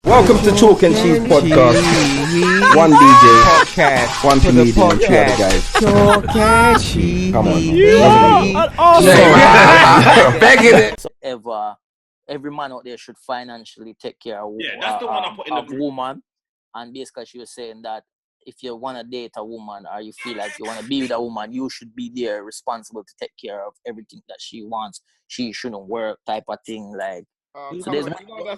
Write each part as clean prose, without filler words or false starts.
Welcome to Chalk and Cheese Podcast. One DJ, podcast, one comedian, and two other guys. Chalk and Cheese. Come on. Begging it. So every man out there should financially take care of that's the one I put in the woman. And basically she was saying that if you want to date a woman or you feel like you want to be with a woman, you should be there responsible to take care of everything that she wants. She shouldn't work type of thing. Like, that's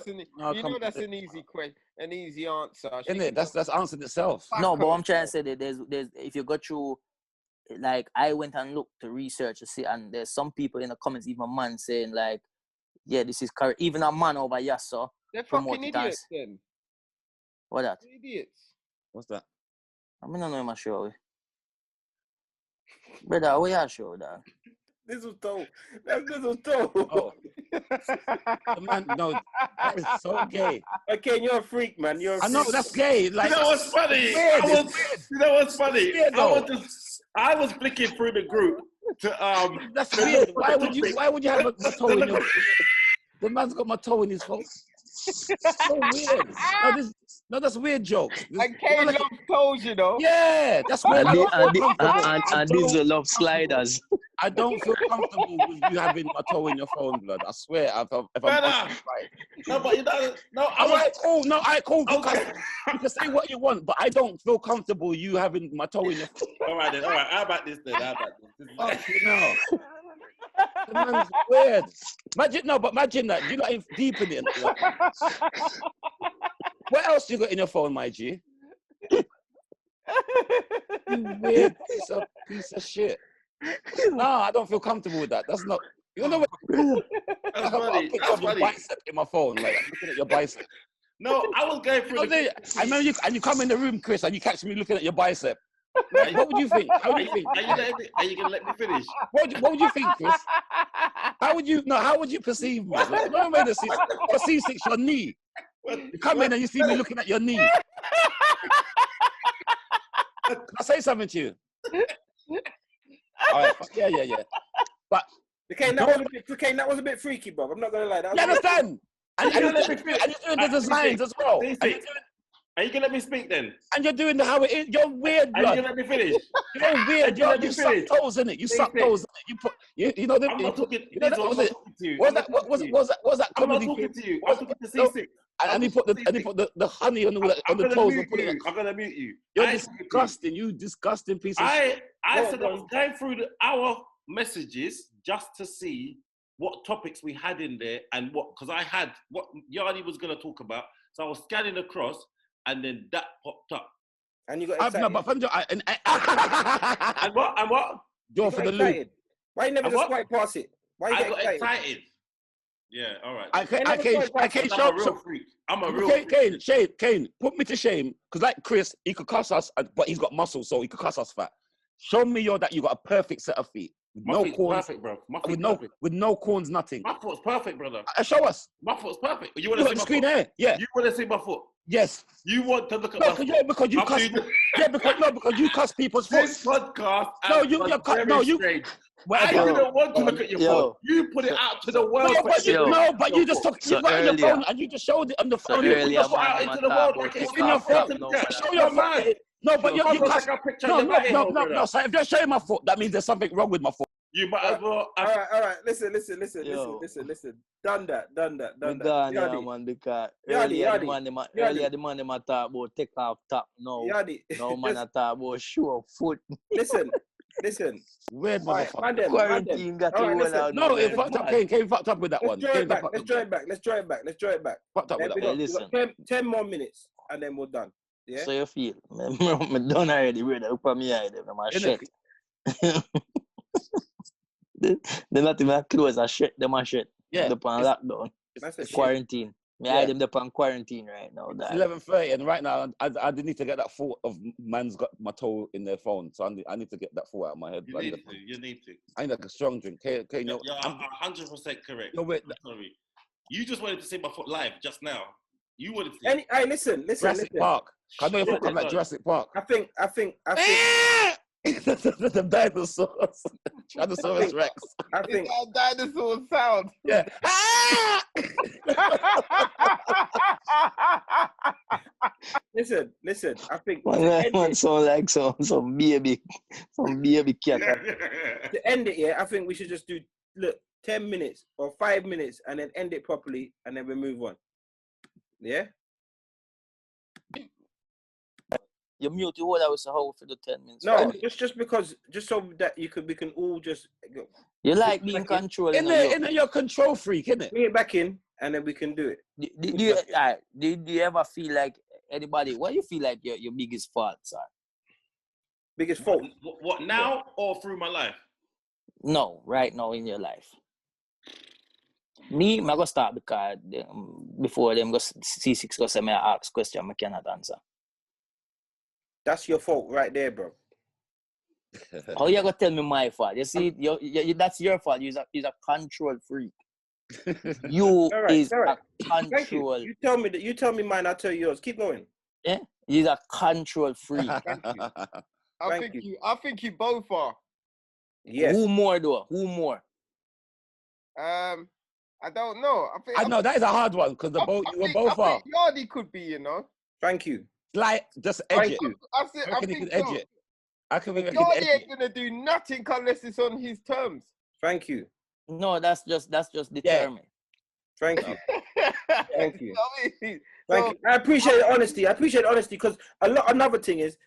an easy question, an easy answer. Isn't it? That's answered itself. No, but I'm trying to say that there's if you go through, like, I went and looked to research to see, and there's some people in the comments, even a man saying like, yeah, this is correct. Even a man over here, so they're fucking idiots then. What that? They're idiots. What's that? I mean, I know my show. Brother, what you show that? This was dope. This dope. Oh. Man, no, that is so gay. Okay, you're a freak, man. I know that's gay. Like, you know what's funny? I was flicking through the group to That's weird. Why would you have my toe in your? The man's got my toe in his phone. So weird. No, that's weird jokes. And Kane loves toes, you know. Yeah, that's weird. And Dizzle love sliders. I don't feel comfortable with you having my toe in your phone, blood. I swear, if I'm right. No, but you know, cool. No, cool. Okay. You can say what you want, but I don't feel comfortable you having my toe in your phone. All right. How about this then? No. The man's weird. Imagine that. You're not deep in it. Like. What else you got in your phone, my G? Weird piece of shit. No, I don't feel comfortable with that. That's not. You know what? That's funny. That's your bicep in my phone. Like, I'm looking at your bicep. No, I was going through. I know you, and you come in the room, Chris, and you catch me looking at your bicep. Like, what would you think? How would you think? Are you gonna let me finish? What would you think, Chris? How would you perceive me? Like, no way to see for Ceesix your knee. You come in and you see me looking at your knee. Can I say something to you? All right, yeah. But Kane, that was a bit freaky, bro. I'm not gonna lie. You understand? And you're doing the designs as well. Are you gonna let me speak then? And you're doing how it is. You're weird, blood. Are you gonna let me finish? You're weird. You suck toes in it. You suck toes in it. You put. You know them. I'm not talking to you. Was that comedy? I'm not talking to you. I'm talking to Ceesix. And he put the honey on the toes and put it. I'm gonna mute you. You're disgusting. You disgusting piece of shit. I said I was going through our messages just to see what topics we had in there and because I had what Yardie was gonna talk about. So I was scanning across. And then that popped up. And you got excited. And what? Go for the loop. Why you never just swipe past it? Why you got excited? Yeah, all right. I can't show. I'm a real freak. Kane, put me to shame. Because like Chris, he could cuss us, but he's got muscles, so he could cuss us fat. Show me that you got a perfect set of feet. With no corns. Perfect, bro. With no corns, nothing. My foot's perfect, brother. Show us. My foot's perfect. You want to see my screen foot? here? Yeah. You want to see my foot? Yes. You want to look at my foot? Because you cuss. Because you cuss people's foot. This podcast. No, you. I didn't want to look at your foot. You put it out to the world. But you just took. You got on your phone and you just showed it on the phone. You put your foot out into the world like it's in your foot. Show your foot. No, but you cuss. No. So if you're showing my foot, that means there's something wrong with my foot. You might as well. All right. Listen. Done that. Done, yeah, man, because earlier the man them talk about take off top. No, no man talk about show foot. Listen. Weird motherfucker. Quarantine got to roll out. No, it fucked up. Kane fucked up with that one. Let's draw it back. Fucked up with that one. Listen. 10 more minutes and then we're done. Yeah. So you feel? I'm done already. We're the upper me eye. I'm a shit. They're not even close a shit. Them a shit. Yeah. They're on lockdown. Quarantine. I them on quarantine right now. It's 11:30 and right now I need to get that thought of man's got my toe in their phone. So I need to get that thought out of my head. You need to. I need like a strong drink. Okay, you're 100% correct. No, wait. Sorry. You just wanted to see my foot live just now. You wanted to. Hey, listen. Jurassic Park. I know your foot come like Jurassic Park. I think. The dinosaurs. Tyrannosaurus Rex. I think dinosaur sound. Yeah. Listen. I think Man sound like some baby cat. to end it, yeah, I think we should just do 10 minutes or 5 minutes and then end it properly and then we move on. Yeah? You mute your whole house how for the 10 minutes. No, right? just because, just so that we can all just go. You like being controlled. You're a control freak, isn't it? Bring it back in and then we can do it. Do you ever feel like anybody, what you feel like your biggest faults are? Biggest fault? What now or through my life? No, right now in your life. Me, I'm going to start because before them go Ceesix go say me ask question I cannot answer. That's your fault right there, bro. How you gonna tell me my fault? You see, that's your fault. You're a control freak. You all right. a Thank control. You tell me mine, I'll tell you yours. Keep going. Yeah, you're a control freak. I think you both are. Yes. Who more though? Who more? I don't know. I know that is a hard one because you were both I are. think Yardie could be, Thank you. Like, just edge it. I I think can so. edge it. I can edge Yardie it. ain't gonna do nothing unless it's on his terms. Thank you. No, that's just determined. Thank you. Thank you. Thank you. I appreciate honesty. Because another thing is,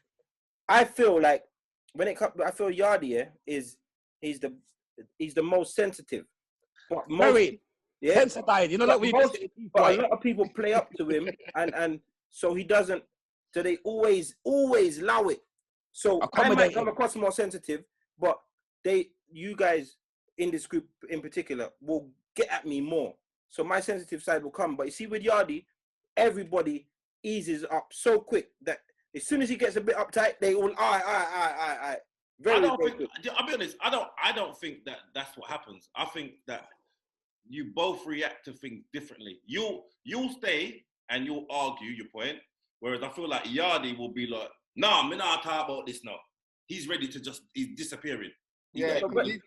I feel like when it comes, I feel Yardie is he's the most sensitive. But Very sensitized. You know, like but a lot of people play up to him, and so he doesn't. So they always allow it. So I might come across more sensitive, but you guys in this group in particular will get at me more. So my sensitive side will come. But you see, with Yardie, everybody eases up so quick that as soon as he gets a bit uptight, they all very quick. I'll be honest. I don't think that's what happens. I think that you both react to things differently. You'll stay and you'll argue your point, whereas I feel like Yardie will be like, "Nah, I'm not talking about this now." He's ready to he's disappearing. Yeah. So when it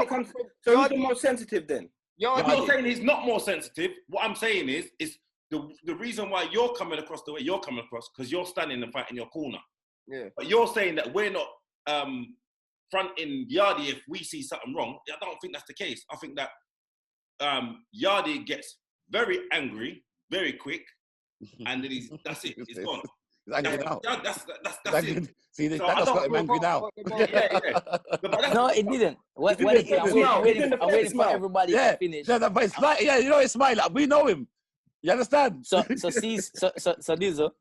comes, so he's the most sensitive then. I'm not saying he's not more sensitive. What I'm saying is the reason why you're coming across the way you're coming across because you're standing and fighting your corner. Yeah. But you're saying that we're not fronting Yardie if we see something wrong. I don't think that's the case. I think that Yardie gets very angry very quick, and then that's it. It's gone. That's it. See, that just got him angry now. No, it didn't. I'm waiting for everybody to finish. Yeah, but it's like, you know, it's smile. We know him. You understand? So Dizzle,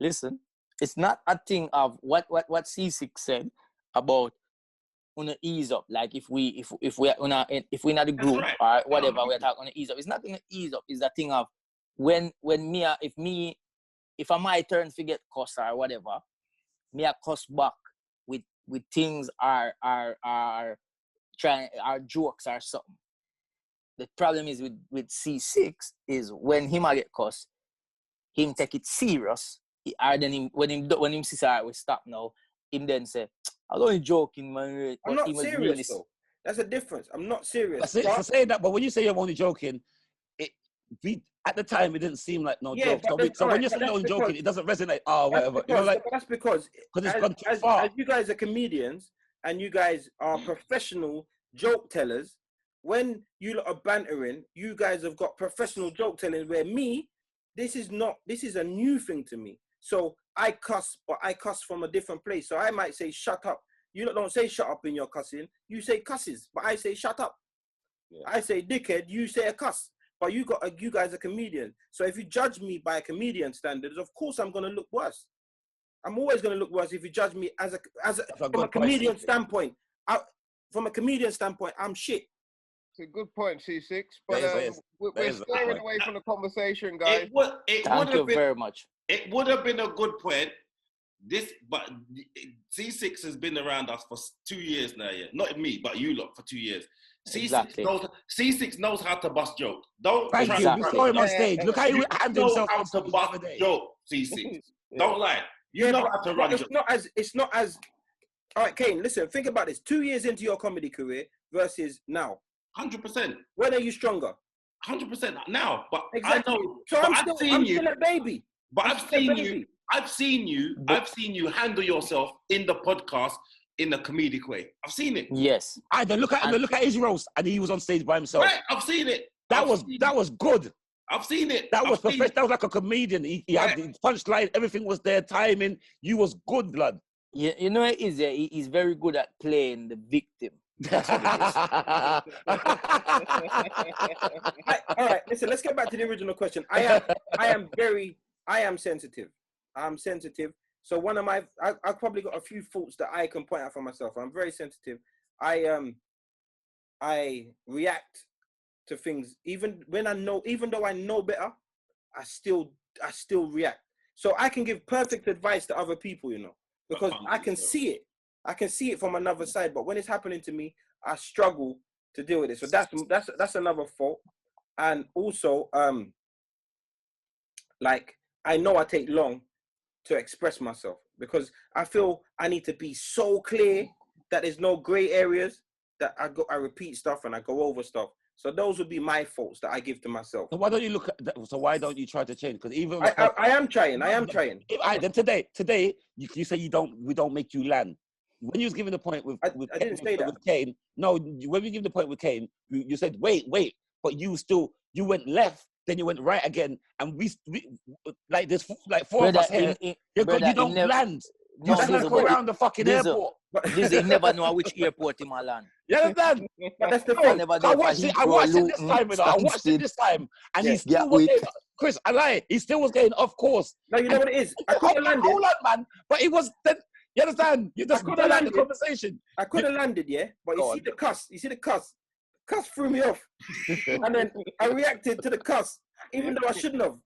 listen. It's not a thing of what Ceesix said about gonna ease up. Like if we're not the group or whatever we're talking gonna ease up. It's not gonna ease up. It's the thing of if I'm my turn to get cuss or whatever, me a cuss back with things are jokes or something. The problem is with C6 is when him a get cuss, him take it serious. When him says alright, we stop now, him then say, I'm only joking, man. I'm not serious though. That's a difference. I'm not serious. For saying that, but when you say you're only joking, at the time it didn't seem like no joke. So when you say you're only joking, it doesn't resonate. Oh, whatever. That's because it's gone too far. As you guys are comedians and you guys are professional joke tellers, when you lot are bantering, you guys have got professional joke telling. Where me, this is a new thing to me. So I cuss, but I cuss from a different place. So I might say shut up. You lot don't say shut up in your cussing. You say cusses, but I say shut up. Yeah. I say dickhead. You say a cuss. But you guys are comedians. So if you judge me by comedian standards, of course I'm gonna look worse. I'm always gonna look worse if you judge me from a comedian standpoint. From a comedian standpoint, I'm shit. It's a good point, C6. But we're steering away from the conversation, guys. Thank you very much. It would have been a good point. But C6 has been around us for 2 years now. Yeah, not me, but you lot for 2 years. C6 knows how to bust jokes. Thank you. We saw him on stage. Look how he handled himself. How to bust joke, C6. Don't lie. You know how to run jokes. It's not as. All right, Kane. Listen. Think about this. 2 years into your comedy career versus now. 100%. When are you stronger? 100% now. But exactly. I know. So I'm still a baby. But I've seen you handle yourself in the podcast in a comedic way. I've seen it. Yes. I then look at his roast, and he was on stage by himself. Right, I've seen it. That was good. I've seen it. That was professional. That was like a comedian. He had the punchline. Everything was there. Timing. You was good, blood. Yeah, you know it is. Yeah, he's very good at playing the victim. That's what it is. All right, listen. Let's get back to the original question. I am sensitive. I'm sensitive. So one of my, I've probably got a few faults that I can point out for myself. I'm very sensitive. I react to things even though I know better, I still react. So I can give perfect advice to other people, you know, because I can see it. I can see it from another side. But when it's happening to me, I struggle to deal with it. So that's another fault. And also, like I know I take long to express myself because I feel I need to be so clear that there's no gray areas, that I repeat stuff and I go over stuff. So those would be my faults that I give to myself. So why don't you look at that? So why don't you try to change? Because even I am trying. Then today you say we don't make you land. When you was giving the point with I didn't say that with Kane. No, when we give the point with Kane, you said wait, but you went left, then you went right again, and we like there's like four of us here. You don't land. You just go around the fucking airport. Dizzle never know which airport in my land. You understand? But that's the thing. I watched it this time, and he still was getting, Chris, I lie. He still was getting off course. No, you know what it is? I could have landed. Hold on, man. But it was then. You understand? You just could have landed the conversation. I could have landed, yeah. But you see the cuss. Cuss threw me off, and then I reacted to the cuss, even though I shouldn't have.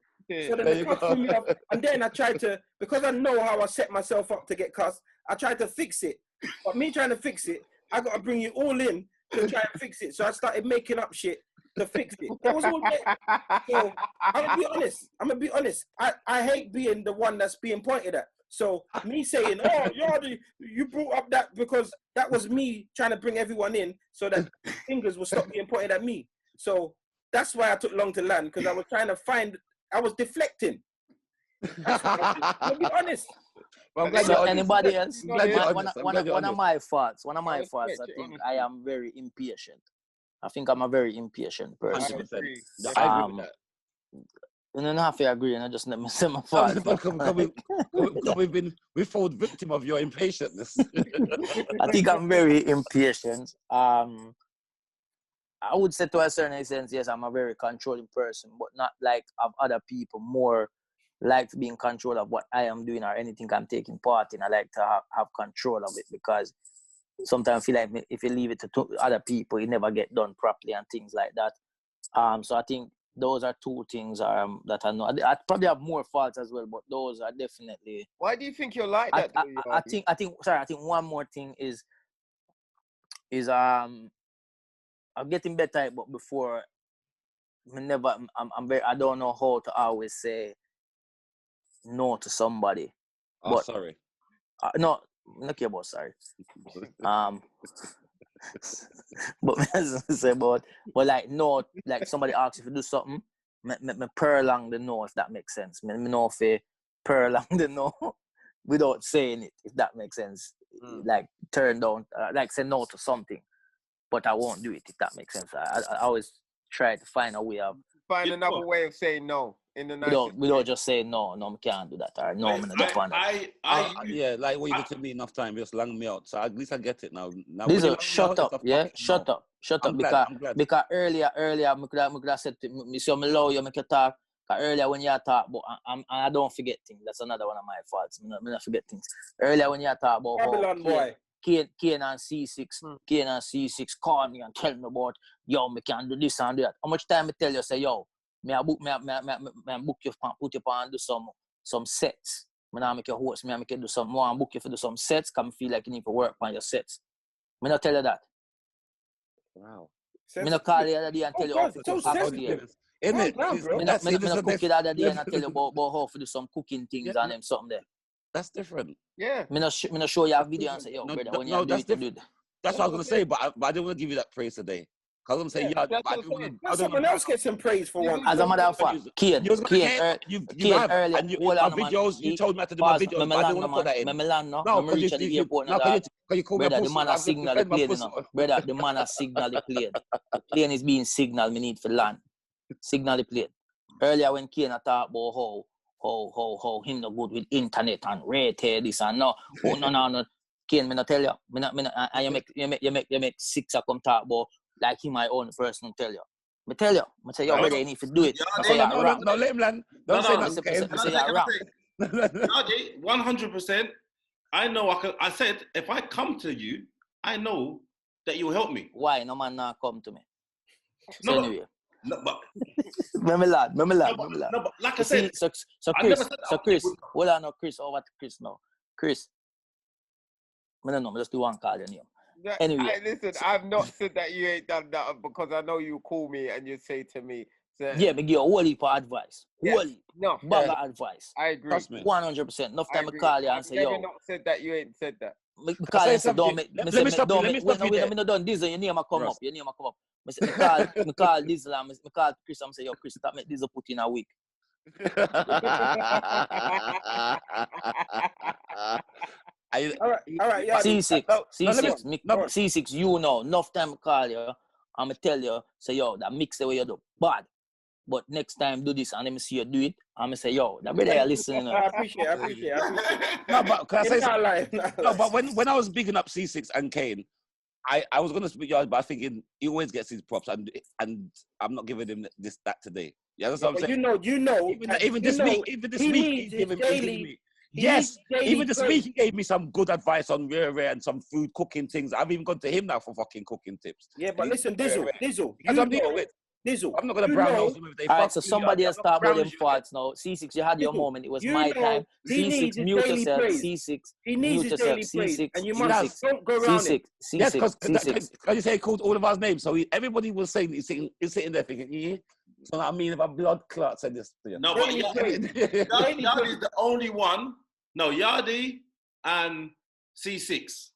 So then the cuss threw me off, and then I tried to, because I know how I set myself up to get cussed, I tried to fix it. But me trying to fix it, I got to bring you all in to try and fix it. So I started making up shit to fix it. It was all there. So I'm gonna be honest. I hate being the one that's being pointed at. So me saying, oh, Yardie, you brought up that because that was me trying to bring everyone in so that fingers will stop being pointed at me. So that's why I took long to land, because I was trying to I was deflecting. I'll be honest. Well, so anybody else? One of my faults, I think I am very impatient. I think I'm a very impatient person. I agree with that. You don't have to agree, and I just let me say my fault. We fall victim of your impatientness. I think I'm very impatient. I would say to a certain extent, yes, I'm a very controlling person, but not like of other people. More like to be in control of what I am doing or anything I'm taking part in. I like to have control of it, because sometimes I feel like if you leave it to other people, it never get done properly and things like that. So I think those are two things that I know. I probably have more faults as well, but those are definitely. Why do you think you're like that? I think one more thing is I'm getting better, but before I don't know how to always say no to somebody. Oh, but, sorry. No, not care about sorry. But as I say, but like no, like somebody asks if you do something, me prolong the no, if that makes sense. Me know if you prolong the no without saying it, if that makes sense. Like turn down, like say no to something, but I won't do it, if that makes sense. I always try to find a way of another way of saying no. In the without just saying no, I can't do that, or no, I'm not gonna do that. Yeah, like what you did to me enough time, just lang me out. So at least I get it now. Dizzle, shut up, yeah, shut up. Because earlier, I could have said to me, so I allow you make you talk. Earlier when you talk, but I don't forget things. That's another one of my faults. I don't forget things. Earlier when you talk about Kane and Ceesix call me and tell me about, yo, me can do this and do that. How much time I tell you, say, yo, me book you, put you on do some sets. Me now make you host, me make you do some more and book you for do some sets, because I feel like you need to work on your sets. Me not tell you that. Wow. Me not call you the other day and tell you how to cook there. Isn't it? Me not cook you the other day and I tell you about how to do some cooking things and them something there. That's different. Yeah. Me not show you a video and say, yo, brother, when you do it, you do it. That's what I was gonna say, but I didn't want to give you that praise today. Because I'm saying, yeah, let someone else get some praise for one. As a matter of fact, Kane earlier. Hold on, videos, you told me to do my videos, but I didn't want to put that in. No, because you call me brother, the man has signal the plane, brother, the man has signal the plane. The plane is being signaled, we need to land. Signal the plane. Earlier when Kane talked about how him no good with internet and rate this and no. Oh, no. Kane, me not tell you. You make six come talk about like him my own person tell you. Me tell you. Me say, yo, brother, you need to do it. No, let him land. Don't say nothing. Me say, rap. Yardie, 100%. I know I said, if I come to you, I know that you'll help me. Why? No man not come to me. No, so anyway. No, but... Remember lad. No, but like I said... So Chris, hold on now, Chris, over to Chris now. Chris. I don't know, just do one call your name. Anyway. Listen, I've not said that you ain't done that because I know you call me and you say to me, yeah, me give you a whole heap of advice. Yes. Whole heap. No. Bag of advice. I agree. 100%. Enough time I call you and say, yo. I've never not said that you ain't said that. Me call you and say, don't make... Let me stop you there. Me not done Dizzle, your name a come up. Me call Dizzle and me call Chris and say, yo, Chris, stop make Dizzle put in a week. All right, yeah. Ceesix, you know, enough time I call you, I'ma tell you, say, yo, that mix the way you do, bad. But next time do this and let me see you do it, I'ma say, yo, that brother you listening. I appreciate it. No, but can I say something? No, but when I was bigging up Ceesix and Kane, I was gonna speak yours, but I thinking he always gets his props and I'm not giving him that today. Yeah, that's what I'm saying. You know, even this week, he's giving me. Yes, even this week he gave me some good advice on rare and some food cooking things. I've even gone to him now for fucking cooking tips. Yeah, but listen, Dizzle, Dizzle, I'm not gonna brown nose him if they. Alright, so somebody has started with them faults now. Ceesix, you had your moment. It was my time. Ceesix, mute yourself. Ceesix, he needs his daily praise, and you must don't go around it. Yes, because you say he called all of our names, so everybody was saying he's sitting there thinking, yeah. So I mean, if a blood clot said this to you. No, but Yardie's the only one. No, Yardie and Ceesix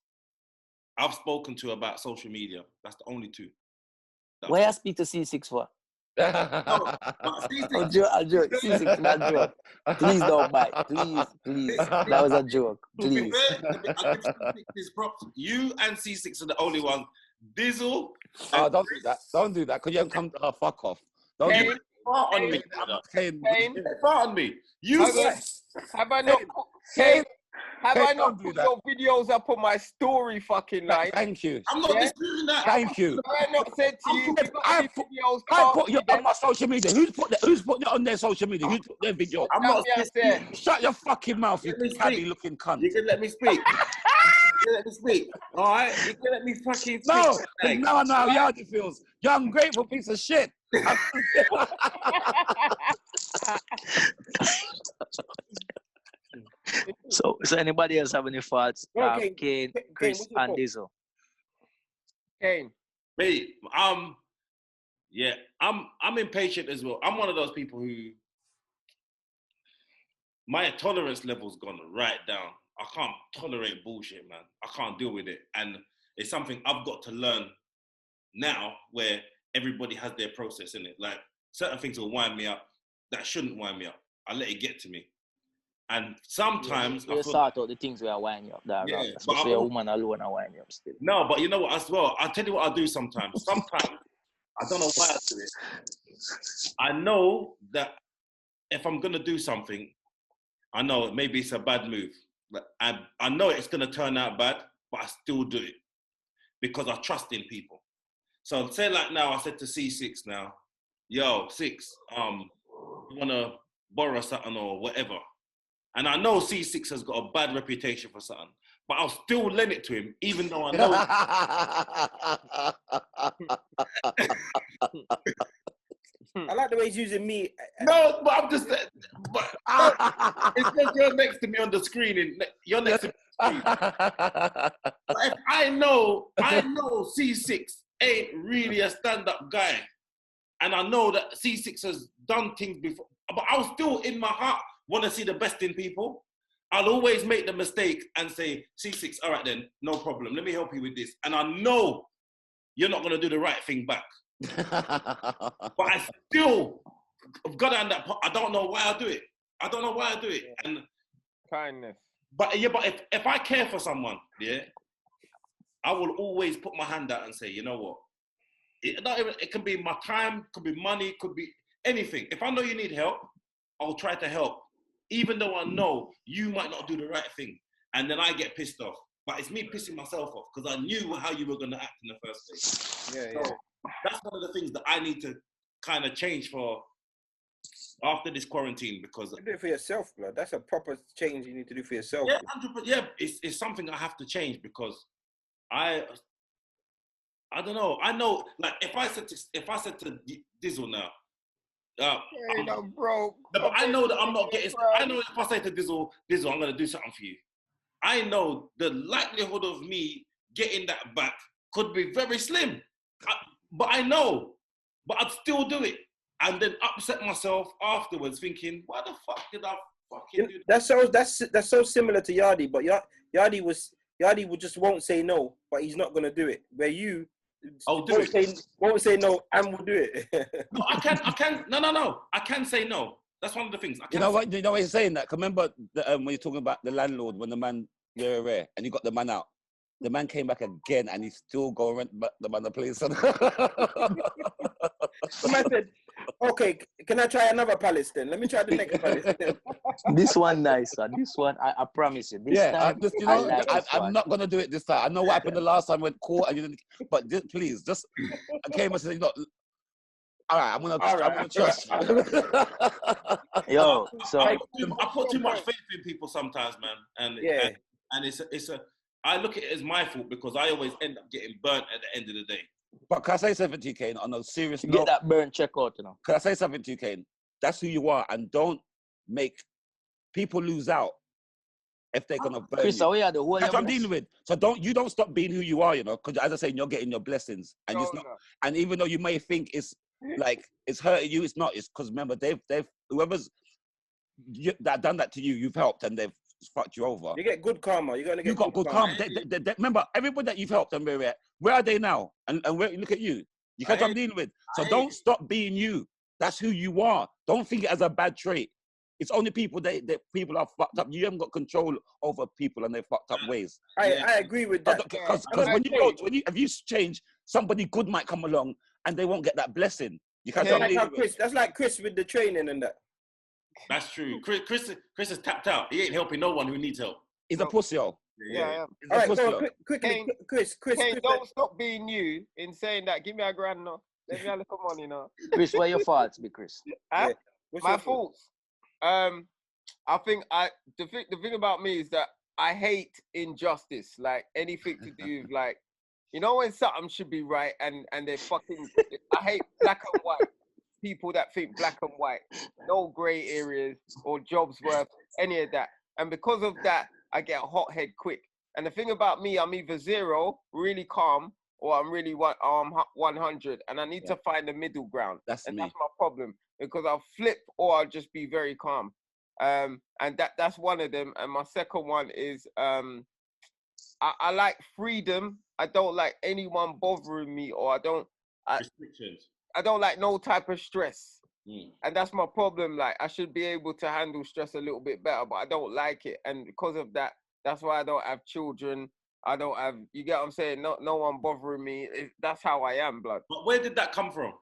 I've spoken to about social media. That's the only two. Why I speak to Ceesix for? No, Ceesix. I'll joke. Ceesix, not joke. Please don't bite. Please. That was a joke. Please. I give Ceesix props. You and Ceesix are the only ones. Dizzle. Oh, don't do that. Don't do that. Because you haven't come to her. Fuck off. Don't do that. Fart on me, brother. Kane. Fart on me. You have I not put your videos up on my story fucking line? Thank you. I'm not disputing that. Thank you. Have I not said to you, I put you on my social media. Who's putting it on their social media? Who's put their video? I'm not disputing. Shut your fucking mouth, you cabby looking cunt. You can let me speak. All right? You can let me fucking speak. No, now I know how Yardie feels. You ungrateful piece of shit. So anybody else have any thoughts? Kane, Chris, and Dizzle. Kane. Me, I'm impatient as well. I'm one of those people who my tolerance level's gone right down. I can't tolerate bullshit, man. I can't deal with it. And it's something I've got to learn now where everybody has their process in it. Like certain things will wind me up that shouldn't wind me up. I let it get to me. And sometimes you sort out the things where I wind you up. Especially a woman alone I wind you up still. No, but you know what as well? I'll tell you what I do sometimes. Sometimes I don't know why I do it. I know that if I'm gonna do something, I know maybe it's a bad move. I know it's gonna turn out bad, but I still do it because I trust in people. So say like now, I said to Ceesix now, yo, Six, you wanna borrow something or whatever. And I know Ceesix has got a bad reputation for something, but I'll still lend it to him, even though I know. I like the way he's using me. No, but I'm just. But it's because you're next to me on the screen. You're next to me on the screen. But if I know Ceesix ain't really a stand-up guy, and I know that Ceesix has done things before, but I'll still, in my heart, want to see the best in people. I'll always make the mistake and say, Ceesix, all right then, no problem. Let me help you with this. And I know you're not gonna do the right thing back. But I still have got on that. I don't know why I do it. And kindness. But if I care for someone, yeah, I will always put my hand out and say, you know what? It can be my time, could be money, could be anything. If I know you need help, I'll try to help, even though I know you might not do the right thing. And then I get pissed off. But it's me pissing myself off because I knew how you were going to act in the first place. Yeah. That's one of the things that I need to kind of change for after this quarantine, because you do it for yourself, blood. That's a proper change you need to do for yourself. Yeah, 100%. Yeah, it's something I have to change because I don't know. I know, like if I said to Dizzle now, I'm broke. No, but I know that I'm not getting. I know if I say to Dizzle, I'm gonna do something for you. I know the likelihood of me getting that back could be very slim. But I know, but I'd still do it. And then upset myself afterwards thinking, why the fuck did I fucking do that? That's so similar to Yardie, but Yardie would just won't say no, but he's not gonna do it. Where you won't say no and will do it. No, I can. No. I can say no. That's one of the things. You know what he's saying that? Remember when you're talking about the landlord, when the man rare and you got the man out. The man came back again and he's still going rent back the man the place. The man said, okay, can I try another palace then? Let me try the next palace then. This one nice, sir. This one, I promise you. This time, I'm not going to do it this time. I know what happened the last time I went court, and you didn't, but please, just, I came and said, all right, I'm gonna trust. Yo, so I put too much faith in people sometimes, man, and it's a. I look at it as my fault because I always end up getting burnt at the end of the day. But can I say something to you, Kane? On a serious note, get that burnt check out, you know. Can I say something to you, Kane? That's who you are, and don't make people lose out if they're gonna burn Chris, you. the whole That's what I'm dealing with. So don't stop being who you are, you know. Because as I say, you're getting your blessings, and it's not. And even though you may think it's like it's hurting you, it's not. It's because remember they've whoever's that done that to you, you've helped, and they've fucked you over. You get good karma. You're gonna get. You got good karma. They, remember, everybody that you've helped and where are they now? And look at you. You catch what I'm dealing with. So don't stop being you. That's who you are. Don't think it as a bad trait. It's only people that people are fucked up. You haven't got control over people and they're fucked up ways. I agree with that. Because if you change, somebody good might come along and they won't get that blessing. You catch what I'm dealing with. That's like Chris with the training and that. That's true. Chris is tapped out. He ain't helping no one who needs help. He's a pussy. Yeah. All right, so quickly, Chris. Kane, don't stop being you in saying that. Give me a grand now. Let me have a little money now. Chris, what are your faults, be Chris? My faults. I think the thing about me is that I hate injustice. Like anything to do with like, you know, when something should be right and they fucking. I hate black and white. People that think black and white, no grey areas or jobs worth any of that. And because of that, I get a hothead quick. And the thing about me, I'm either 0, really calm, or I'm really 100. And I need to find the middle ground. That's my problem. Because I'll flip or I'll just be very calm. And that's one of them. And my second one is I like freedom. I don't like anyone bothering me, or restrictions. I don't like no type of stress. And that's my problem. Like, I should be able to handle stress a little bit better, but I don't like it. And because of that, that's why I don't have children. I don't have, you get what I'm saying? No one bothering me. That's how I am, blood. But where did that come from?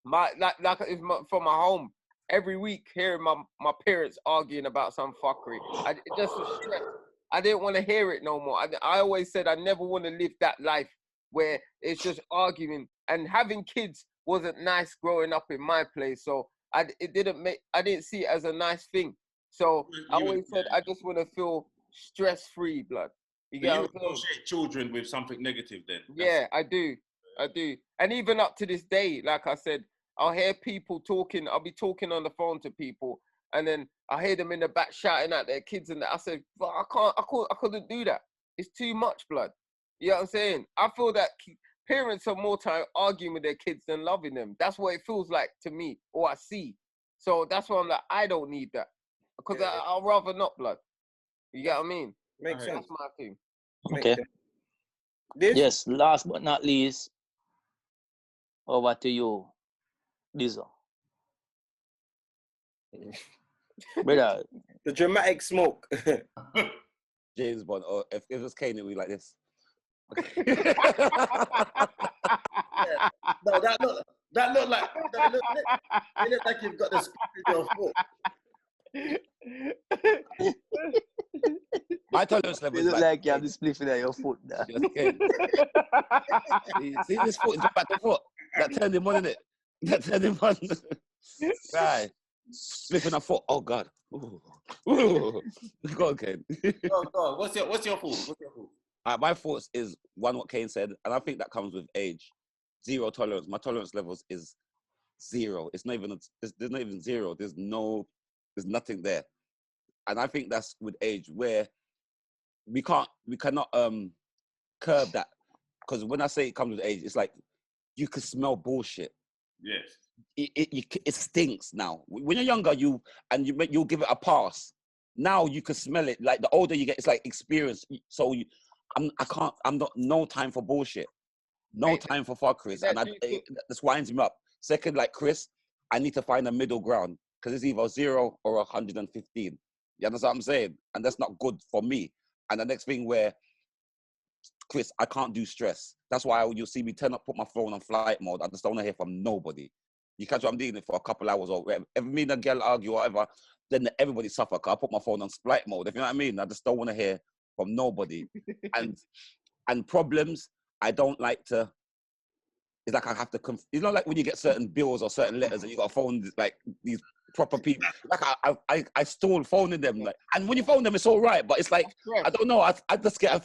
From my home. Every week, hearing my parents arguing about some fuckery. It just was stress. I didn't want to hear it no more. I always said I never want to live that life where it's just arguing. And having kids wasn't nice growing up in my place, so I didn't see it as a nice thing. So I always said I just want to feel stress-free, blood. You associate children with something negative, then? Yeah, I do. And even up to this day, like I said, I'll hear people talking. I'll be talking on the phone to people, and then I hear them in the back shouting at their kids, and I said, I couldn't do that. It's too much, blood. You know what I'm saying? I feel that parents are more time arguing with their kids than loving them. That's what it feels like to me, or I see. So that's why I'm like, I don't need that. Because I'd rather not, blood. You get what I mean? Makes sense. That's my thing. Okay. Yes, last but not least, over to you, Dizzle. Brother. The dramatic smoke. James Bond, or if it was Kane, it would be like this. Yeah. No, that looked like it looked like you've got the script in your foot. My tolerance level It is look like you have the spliff in your foot now. See this foot is back to foot. That turned him on, innit? That turned him on. Right. Spliffing a foot. Oh God. Ooh. Ooh. Go on, Kane. Go. What's your fault? My thoughts is one what Kane said, and I think that comes with age. Zero tolerance. My tolerance levels is 0. It's not even. There's not even 0. There's nothing there, and I think that's with age where we cannot curb that, because when I say it comes with age, it's like you can smell bullshit. Yes. It stinks now. When you're younger, you'll give it a pass. Now you can smell it. Like the older you get, it's like experience. So I'm not no time for bullshit. No time for fuckeries, and this winds me up. Second, like Chris, I need to find a middle ground, because it's either 0 or 115. You understand what I'm saying? And that's not good for me. And the next thing where, Chris, I can't do stress. That's why you'll see me turn up, put my phone on flight mode. I just don't want to hear from nobody. You catch what I'm dealing with for a couple hours or whatever. If me and a girl argue or whatever, then everybody suffer, because I put my phone on flight mode. If you know what I mean? I just don't want to hear from nobody. and problems, I don't like to. It's like I have to. You know, like when you get certain bills or certain letters and you got to phone like these proper people. Like I stall phoning them. Like, and when you phone them, it's all right. But it's like I don't know. I just get a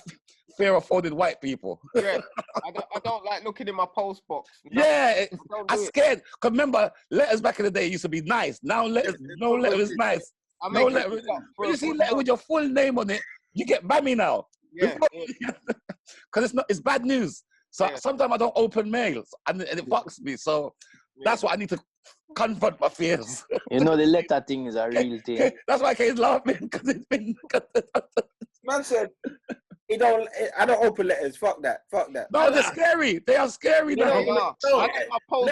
fear of phoning white people. Yeah, I don't like looking in my post box. No, yeah, I'm scared. Cause remember, letters back in the day used to be nice. Now letters, no letter is nice. No letter. When you see a letter with your full name on it, you get bammy now. Yeah. Because it's bad news. So sometimes I don't open mails and it fucks me. So that's what I need to confront my fears. You know, the letter thing is a real thing. That's why Kane's laughing, because it's been. Man said, I don't open letters. Fuck that. No, they're scary. They are scary now. I get my post.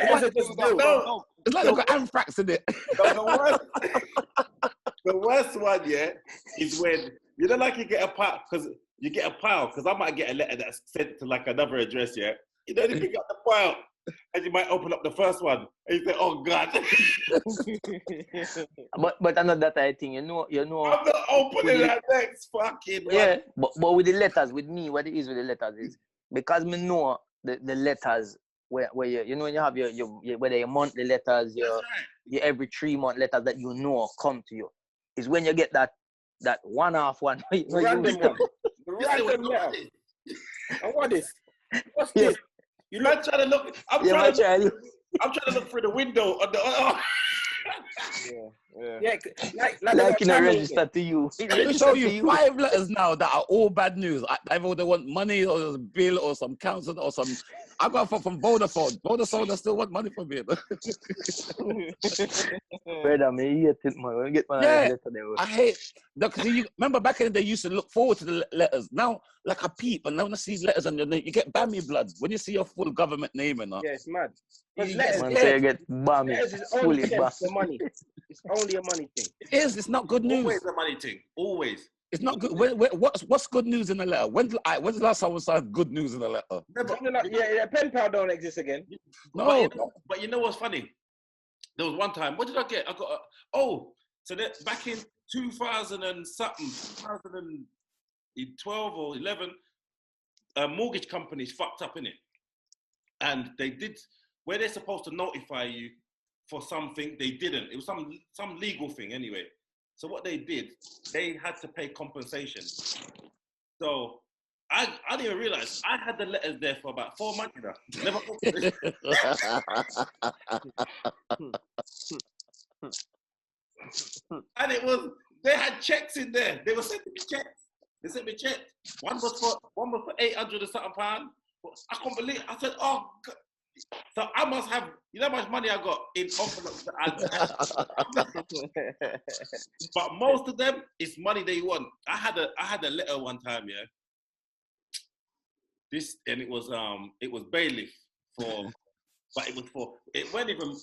It's like they've got anthrax in it. The worst one, is when you don't like you get a pile, because you get a pile, because I might get a letter that's sent to like another address, You don't even get the pile, and you might open up the first one, and you say, "Oh God." but another thing, you know. I'm not opening that next fucking one. Yeah, but with the letters, with me, what it is with the letters is because me know the letters where you know when you have your whether your monthly letters, your every 3-month letters that you know come to you, is when you get that one-off one. Random one. Random letter. And what is? What's this? You're not trying to look. I'm trying to look through the window on the. Yeah, like in a register to you. Let me show you 5 letters now that are all bad news. Either they want money or a bill or some council or some. I got from Vodafone. Vodafone, they still want money from me. Brother, me hate it, man. Get my letter there. I hate. Because you remember back in the day, you used to look forward to the letters. Now, like a peep, and now when I see letters and you get bammy blood when you see your full government name and yeah, it's mad. Man say you get bammy. Fully for money. It's only a money thing. It is. It's not good news. Always a money thing. Always. It's not good. What's good news in a letter? When's the last time we saw good news in a letter? Yeah, pen pal don't exist again. No. But you know what's funny? There was one time. What did I get? I got so that back in 2000 and something, 2012 or 11, mortgage companies fucked up in it, and they did where they're supposed to notify you for something, they didn't. It was some legal thing anyway. So what they did, they had to pay compensation. So I didn't even realize I had the letters there for about 4 months now. Never opened it. And they had checks in there. They were sending me checks. They sent me checks. One was for 800 or something pound. I couldn't believe it. I said, oh God. So I must have, you know how much money I got in envelopes. But most of them is money they want. I had a letter one time, this, and it was bailiff for, but it wasn't even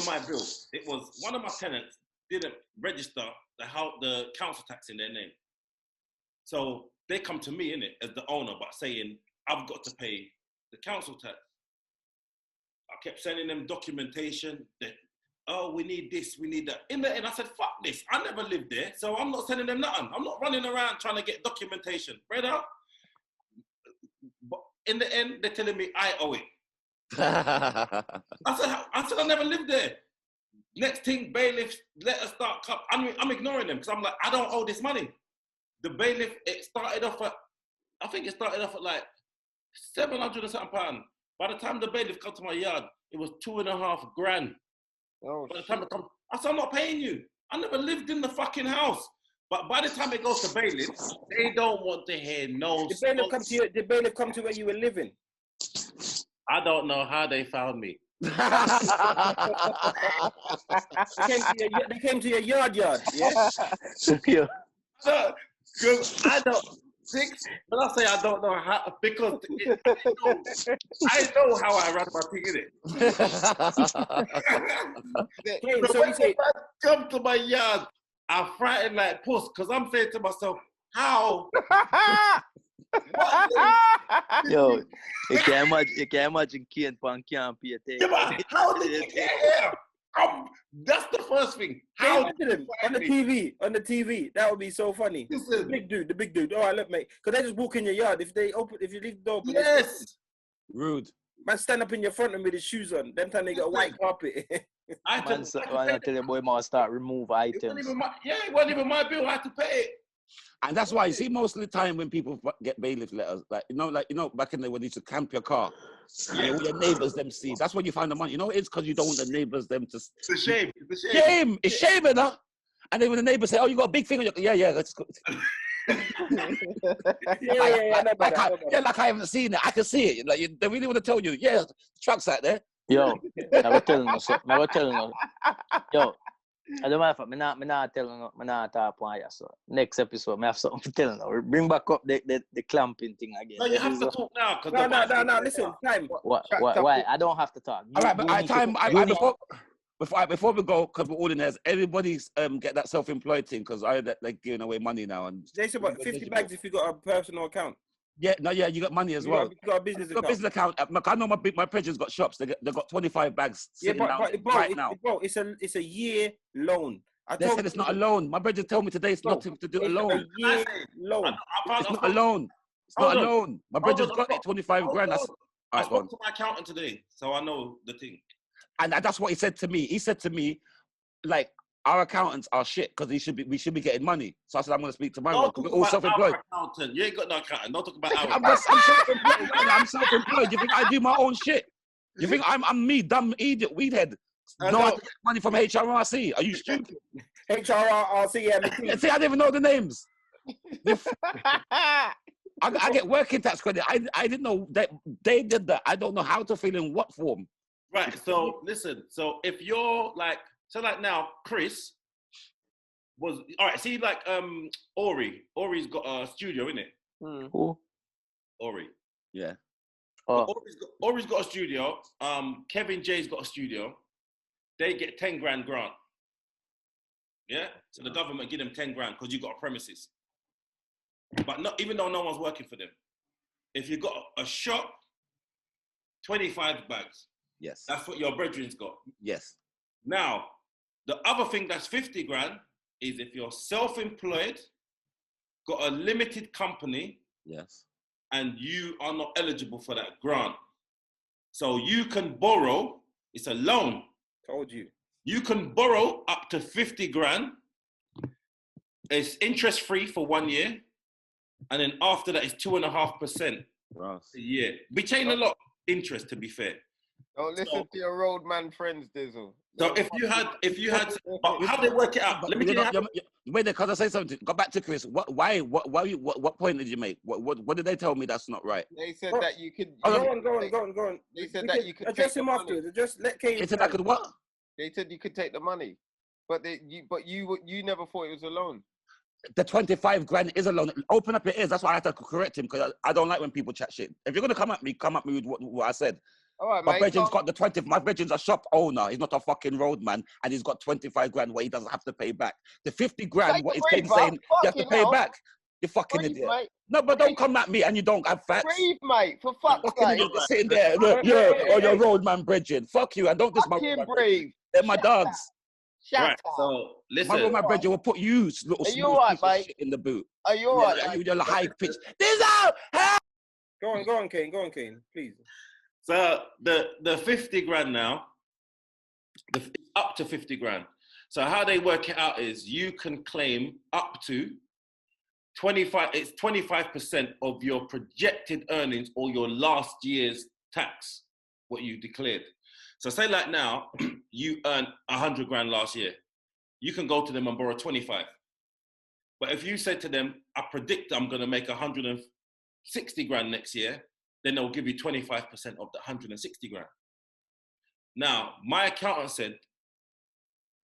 my bill. It was one of my tenants didn't register the council tax in their name. So they come to me, innit, as the owner, but saying, I've got to pay the council tax. I kept sending them documentation that, oh, we need this, we need that. In the end, I said, fuck this. I never lived there, so I'm not sending them nothing. I'm not running around trying to get documentation. Brother, but in the end, they're telling me I owe it. I said, I never lived there. Next thing, bailiffs, let us start. I'm ignoring them because I'm like, I don't owe this money. The bailiff, it started off at like 700 or something pounds. By the time the bailiff come to my yard, it was 2.5 grand. Oh, by the time I said, I'm not paying you. I never lived in the fucking house. But by the time it goes to bailiff, they don't want to hear no. Did bailiff come to where you were living? I don't know how they found me. They came to your yard, yeah? Yeah. Because I don't. When I say I don't know how, because I know how I run my thing in it. So when I come to my yard, I'm frightened like puss because I'm saying to myself, how? Yo, you can't imagine Kane pan can't pay attention. Yeah, but how did you get here? That's the first thing. How on the TV? That would be so funny. Listen. The big dude. All right, look, mate. Because they just walk in your yard. If you leave the door open, yes. Rude. Man, stand up in your front and with his shoes on. Them time they got a white carpet. I tell you, boy, must start remove items. It wasn't even my bill. I had to pay it. And that's why you see most of the time when people get bailiff letters, like back in the day when you used to camp your car, and all your neighbors them see. That's when you find the money. You know, it's because you don't want the neighbors them to. It's a shame. It's shame, enough. And then when the neighbors say, "Oh, you got a big thing on your," let's go. Like I haven't seen it. I can see it. Like they really want to tell you, the truck's out there. Yo, never telling us. Yo. I don't matter if I'm not telling you, I'm not talking about you. So next episode, I have something to tell you. Bring back up the clamping thing again. No, you have to talk now. No, listen, time. Why? I don't have to talk. All right, but before we go, because we're all in there, everybody's get that self-employed thing, because I they're giving away money now. And they say about 50 bags if you got a personal account. You got money as well. You got a business account. Business account. I know my president's got shops. They got 25 bags sitting right now. Bro, it's a year loan. They said it's not a loan. My brother told me today it's nothing to do a loan. A year loan. It's not a loan. It's not a loan. My brother's got it 25 grand. I spoke to my accountant today, so I know the thing. And that's what he said to me. He said to me, like, our accountants are shit because we should be getting money. So I said, I'm going to speak to my one because we're all self-employed. You ain't got no accountant. Don't talk about our I'm self-employed. You think I do my own shit? You think I'm me, dumb idiot, weedhead? No, I get money from HRRC. Are you stupid? HRRC, yeah. See, I didn't even know the names. I get working tax credit. I didn't know that they did that. I don't know how to fill in what form. Right, so listen. So if you're like, now, Chris was all right. See, like Ori's got a studio, innit? Who? Ori. Yeah. Ori's got a studio. Kevin J's got a studio. They get 10 grand grant. Yeah. So the government give them 10 grand because you got a premises. But not even though no one's working for them. If you got a shop, 25 bags. Yes. That's what your brethren's got. Yes. Now, the other thing that's 50 grand is if you're self-employed, got a limited company, yes, and you are not eligible for that grant. So you can borrow, it's a loan. Told you. You can borrow up to 50 grand. It's interest-free for 1 year. And then after that, it's 2.5% a year. We paying a lot of interest, to be fair. Don't listen to your roadman friends, Dizzle. So if you had, how they work it out? Let me tell you. Wait, because I say something. Go back to Chris. What point did you make? What did they tell me that's not right? They said that you could. Go on. They said that you could address him afterwards. Just let Kane. They said I could what? They said you could take the money, but you never thought it was a loan. The 25 grand is a loan. Open up your ears. That's why I had to correct him, because I don't like when people chat shit. If you're gonna come at me with what I said. All right, my mate. brethren's got the 20. My brethren's a shop owner. He's not a fucking roadman, and he's got 25 grand where he doesn't have to pay back. The 50 grand, what he's saying, you have to pay back. You fucking idiot. Mate. No, but don't come at me and you don't have facts. Breathe, mate. For fuck's sake. You're sitting there, your roadman brethren. Fuck you, and don't just my roadman breathe. They're my dogs. Shut up. So listen, my roadman brethren will put you little small piece of shit in the boot. Are you alright? You're high pitch. Dizzle! Go on, Kane. Go on, Kane, please. So the 50 grand now, up to 50 grand. So how they work it out is you can claim up to 25% of your projected earnings or your last year's tax, what you declared. So say like now, you earned 100 grand last year. You can go to them and borrow 25. But if you said to them, I predict I'm going to make 160 grand next year, then they'll give you 25% of the 160 grand. Now, my accountant said,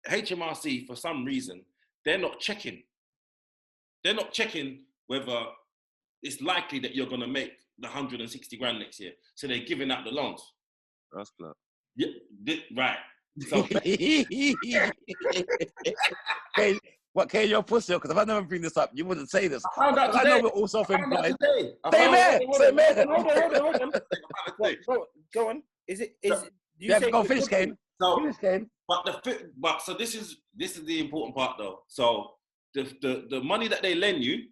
HMRC, for some reason, they're not checking. They're not checking whether it's likely that you're going to make the 160 grand next year. So they're giving out the loans. That's clear. Yeah, right. So, hey, what, Kane, you're pussy, because if I never bring this up, you wouldn't say this. I found out today. I know we're all self-employed. Hold on. Go on. Go finish, Kane. So this is the important part though. So the money that they lend you,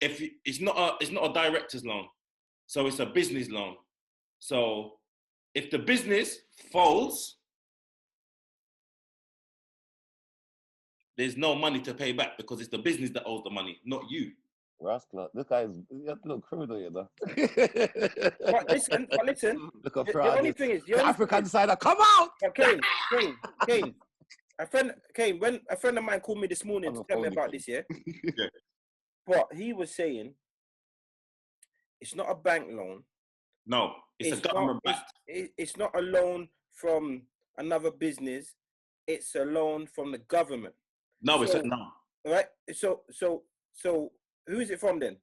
it's not a director's loan, so it's a business loan. So if the business folds, there's no money to pay back because it's the business that owes the money, not you. Rascal, this guy is a little criminal, you know. But listen. Look up the only thing is, the African side, come out. Kane. When a friend of mine called me this morning to tell me about this, yeah. But he was saying it's not a bank loan. No, it's a government bank. It's not a loan from another business. It's a loan from the government. No, it's no. Right. So who is it from then?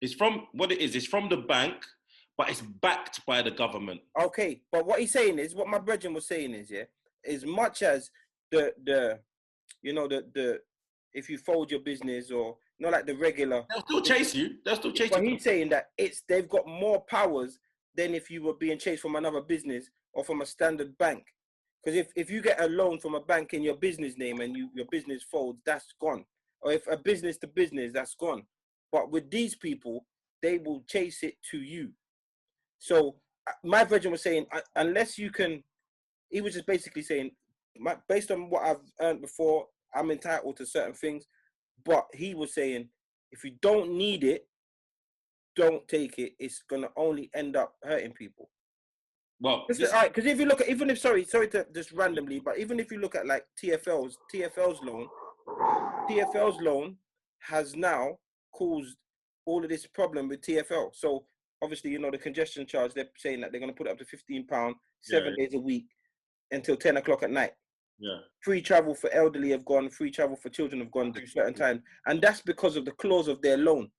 It's from what it is. It's from the bank, but it's backed by the government. Okay, but what he's saying is, what my brethren was saying is, yeah, as much as the if you fold your business or not like the regular, they'll still chase you. But he's saying that they've got more powers than if you were being chased from another business or from a standard bank. Because if you get a loan from a bank in your business name and your business folds, that's gone. Or if a business to business, that's gone. But with these people, they will chase it to you. So my virgin was saying, unless you can, he was just basically saying, based on what I've earned before, I'm entitled to certain things. But he was saying, if you don't need it, don't take it. It's going to only end up hurting people. Well, because if you look at, sorry to just randomly, but even if you look at like TFL's loan has now caused all of this problem with TFL. So obviously, the congestion charge, they're saying that they're going to put it up to £15, 7 days a week until 10 o'clock at night. Yeah. Free travel for elderly have gone, free travel for children have gone through certain times. And that's because of the clause of their loan.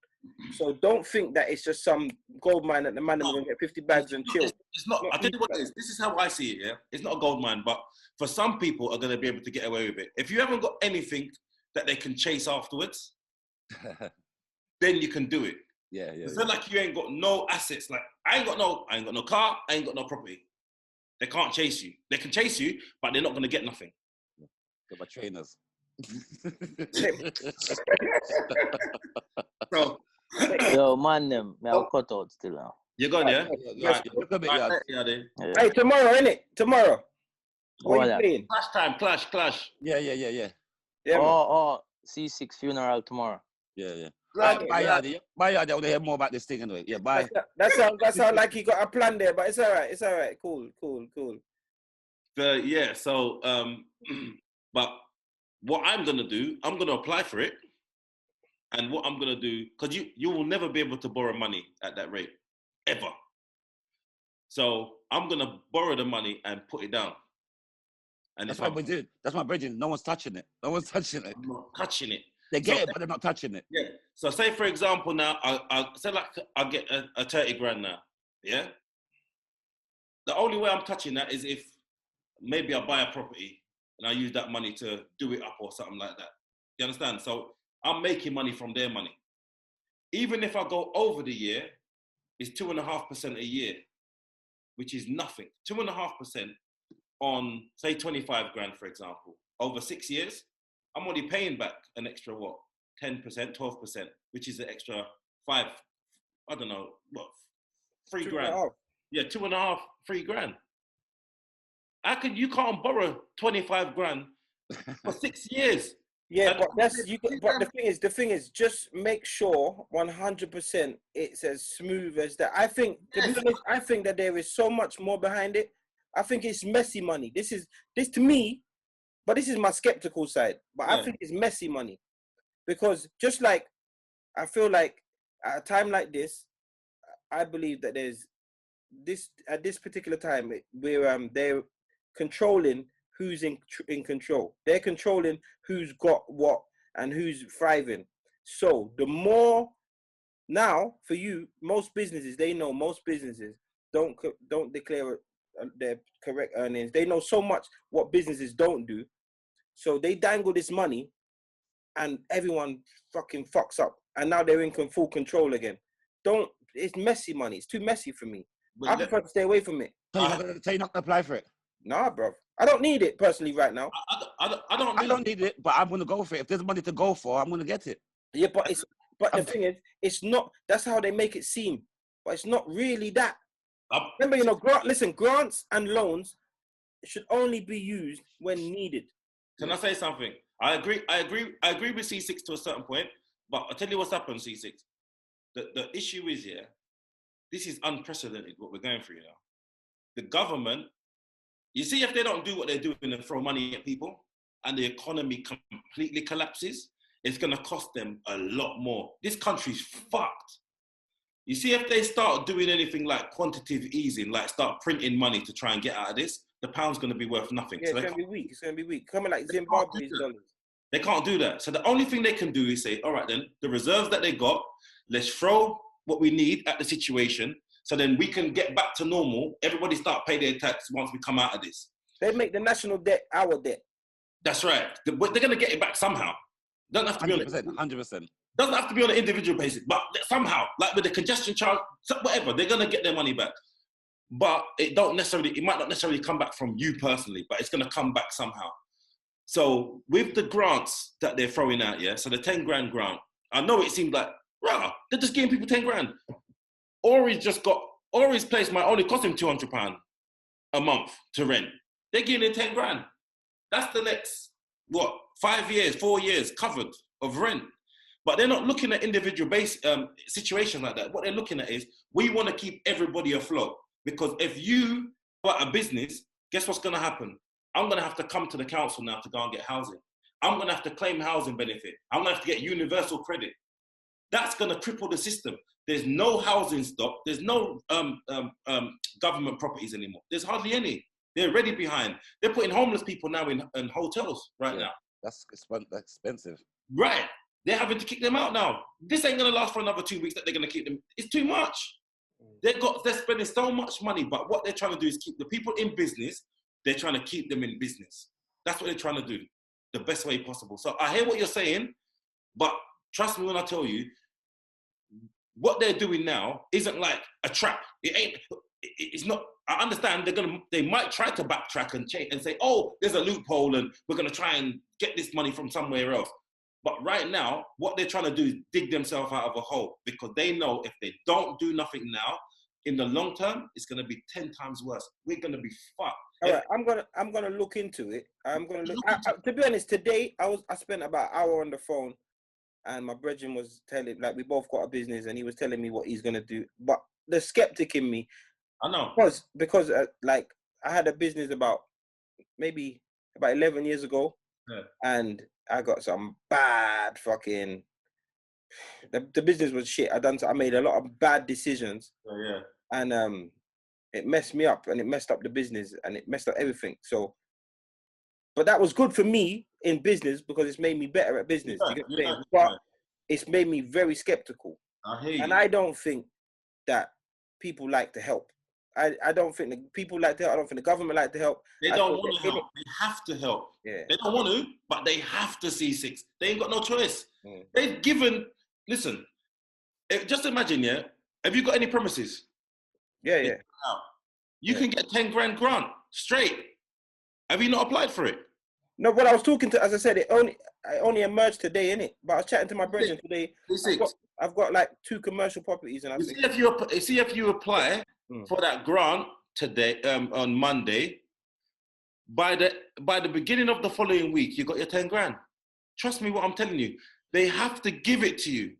So don't think that it's just some gold mine that the man is going to get 50 bags and chill. It's not. I tell you what it is. This is how I see it, yeah? It's not a gold mine, but for some people are going to be able to get away with it. If you haven't got anything that they can chase afterwards, then you can do it. Yeah. It's not like you ain't got no assets. Like I ain't got no car, I ain't got no property. They can't chase you. They can chase you, but they're not going to get nothing. They're my trainers. So, yo, man, I'll cut out still now. You're gone, yeah? Hey, tomorrow, innit? Tomorrow. What are you playing? Clash. Yeah. Oh, Ceesix funeral tomorrow. Yeah. Bye, Yardie. I want to hear more about this thing anyway. Yeah, bye. That sounds like you got a plan there, but it's all right. Cool. So, but what I'm going to do, I'm going to apply for it. And what I'm going to do, because you will never be able to borrow money at that rate, ever. So I'm going to borrow the money and put it down. And that's what we did. That's my bridging. No one's touching it. I'm not touching it. They get it, but they're not touching it. Yeah. So say for example now, I say like I get a 30 grand now. Yeah. The only way I'm touching that is if maybe I buy a property and I use that money to do it up or something like that. You understand? So I'm making money from their money. Even if I go over the year, it's 2.5% a year, which is nothing. 2.5% on say 25 grand, for example, over 6 years, I'm only paying back an extra 10%, 12%, which is an extra 5, I don't know, 3 grand. Yeah, 2.5, 3 grand. You can't borrow 25 grand for 6 years. Yeah, but the thing is, just make sure 100% it's as smooth as that. I think that there is so much more behind it. I think it's messy money. This to me, but this is my skeptical side. But I think it's messy money, because just like I feel like at a time like this, I believe that there's at this particular time where they're controlling who's in control. They're controlling who's got what and who's thriving. So the more now for you, most businesses don't declare their correct earnings. They know so much what businesses don't do. So they dangle this money and everyone fucking fucks up. And now they're in full control again. It's messy money. It's too messy for me. I prefer to stay away from it. So you're not going to apply for it? Nah, bro. I don't need it personally right now. I don't need it, but I'm going to go for it. If there's money to go for, I'm going to get it. Yeah, but the thing is, it's not. That's how they make it seem, but it's not really that. Remember, grants and loans should only be used when needed. Can I say something? I agree with Ceesix to a certain point, but I'll tell you what's happened, Ceesix. The issue is, this is unprecedented what we're going through now. The government, you see, if they don't do what they're doing and throw money at people and the economy completely collapses, it's going to cost them a lot more. This country's fucked. You see, if they start doing anything like quantitative easing, like start printing money to try and get out of this, the pound's going to be worth nothing. Yeah, so it's going to be weak. It's going to be weak. Coming like Zimbabwe's dollars. They can't do that. So the only thing they can do is say, all right, then, the reserves that they got, let's throw what we need at the situation, so then we can get back to normal. Everybody start paying their tax once we come out of this. They make the national debt our debt. That's right. They're going to get it back somehow. Doesn't have to be 100%. Doesn't have to be on an individual basis, but somehow, like with the congestion charge, whatever, they're going to get their money back. But it might not necessarily come back from you personally, but it's going to come back somehow. So with the grants that they're throwing out, so the 10 grand grant, I know it seems like, they're just giving people 10 grand. Ori's place might only cost him £200 a month to rent. They're giving him 10 grand. That's the next, 5 years, 4 years covered of rent. But they're not looking at individual situations like that. What they're looking at is, we want to keep everybody afloat. Because if you are a business, guess what's going to happen? I'm going to have to come to the council now to go and get housing. I'm going to have to claim housing benefit. I'm going to have to get universal credit. That's going to cripple the system. There's no housing stock. There's no government properties anymore. There's hardly any. They're already behind. They're putting homeless people now in hotels now. That's expensive. Right. They're having to kick them out now. This ain't going to last for another 2 weeks that they're going to keep them. It's too much. They're spending so much money, but what they're trying to do is keep the people in business. They're trying to keep them in business. That's what they're trying to do, the best way possible. So I hear what you're saying, but trust me when I tell you, what they're doing now isn't like a trap. It's not. I understand they might try to backtrack and change and say, oh, there's a loophole and we're going to try and get this money from somewhere else. But right now, what they're trying to do is dig themselves out of a hole, because they know if they don't do nothing now, in the long term, it's going to be 10 times worse. We're going to be fucked. All right, I'm gonna look into it. To be honest, today I spent about an hour on the phone, and my brethren was telling, like, we both got a business, and he was telling me what he's gonna do. But the skeptic in me, I know, because like I had a business about 11 years ago, and I got some bad fucking. The business was shit. I made a lot of bad decisions. And it messed me up, and it messed up the business, and it messed up everything. So, But that was good for me in business because it's made me better at business. But it's made me very skeptical. I hear you. And I don't think that people like to help. I don't think the people like to help. I don't think the government like to help. They don't want to help. They have to help. Yeah. They don't want to, but they have to Ceesix. They ain't got no choice. They've given, listen, just imagine, yeah, have you got any premises? Yeah. You can get 10 grand grant straight. Have you not applied for it? No, what I was talking to, as I said, I only emerged today, innit? But I was chatting to my brethren today. I've got like 2 commercial properties, and see if you apply for that grant today, on Monday, by the beginning of the following week, you got your 10 grand. Trust me, what I'm telling you, they have to give it to you.